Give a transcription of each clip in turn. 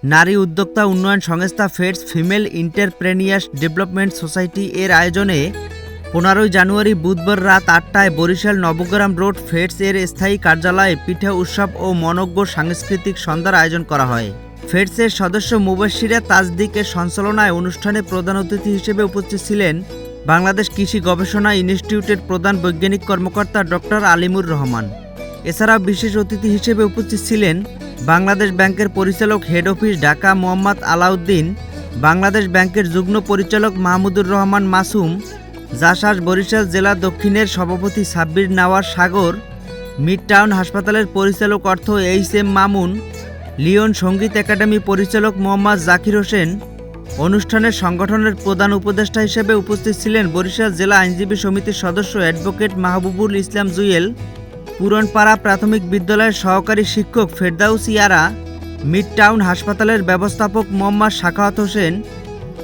নারী উদ্যোক্তা উন্নয়ন সংস্থা ফেডস ফিমেল এন্টারপ্রেনিয়ার্স ডেভেলপমেন্ট সোসাইটি এর আয়োজনে 15 জানুয়ারি বুধবার রাত 8টায় বরিশাল নবগ্রাম রোড ফেডস এর স্থায়ী কার্যালয়ে পিঠা উৎসব ও মনোজ্ঞ সাংস্কৃতিক সন্ধ্যার আয়োজন করা হয়। ফেডসের সদস্য মুবাশশিরা তাজদিকের সঞ্চালনায় অনুষ্ঠানে প্রধান অতিথি হিসেবে উপস্থিত ছিলেন বাংলাদেশ কৃষি গবেষণা ইনস্টিটিউটের প্রধান বৈজ্ঞানিক কর্মকর্তা ডক্টর আলিমুর রহমান। এছাড়াও বিশেষ অতিথি হিসেবে উপস্থিত ছিলেন বাংলাদেশ ব্যাংকের পরিচালক হেড অফিস ঢাকা মোহাম্মদ আলাউদ্দিন, বাংলাদেশ ব্যাংকের যুগ্ম পরিচালক মাহমুদুর রহমান মাসুম, জাসাস বরিশাল জেলা দক্ষিণের সভাপতি সাব্বির নাওয়ার সাগর, মিড টাউন হাসপাতালের পরিচালক অর্থ এইচ.এম. মামুন, লিওন সঙ্গীত একাডেমি পরিচালক মোহাম্মদ জাকির হোসেন। অনুষ্ঠানের সংগঠনের প্রধান উপদেষ্টা হিসেবে উপস্থিত ছিলেন বরিশাল জেলা আইনজীবী সমিতির সদস্য অ্যাডভোকেট মাহবুবুল ইসলাম জুয়েল, পুরনপাড়া প্রাথমিক বিদ্যালয়ের সহকারী শিক্ষক ফেরদাউস ইয়ারা, মিড টাউন হাসপাতালের ব্যবস্থাপক মোহাম্মদ সাখাওয়াত হোসেন,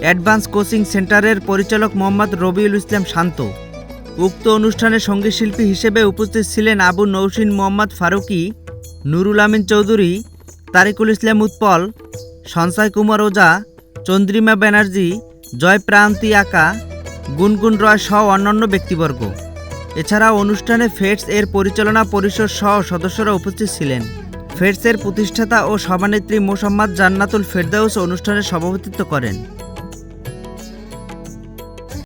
অ্যাডভান্স কোচিং সেন্টারের পরিচালক মোহাম্মদ রবিউল ইসলাম শান্ত। উক্ত অনুষ্ঠানে সঙ্গীতশিল্পী হিসেবে উপস্থিত ছিলেন আবু নৌসিন মোহাম্মদ ফারুকি, নুরুল আমিন চৌধুরী, তারিকুল ইসলাম উৎপল, সঞ্চয় কুমার ওঝা, চন্দ্রিমা ব্যানার্জি, জয়প্রান্তি আকা, গুনগুন রয় সহ অন্যান্য ব্যক্তিবর্গ। এছাড়াও অনুষ্ঠানে ফেডস এর পরিচালনা পরিষদ সহ সদস্যরা উপস্থিত ছিলেন। ফেডসের প্রতিষ্ঠাতা ও সভানেত্রী মোসাম্মদ জান্নাতুল ফেরদাউস অনুষ্ঠানে সভাপতিত্ব করেন।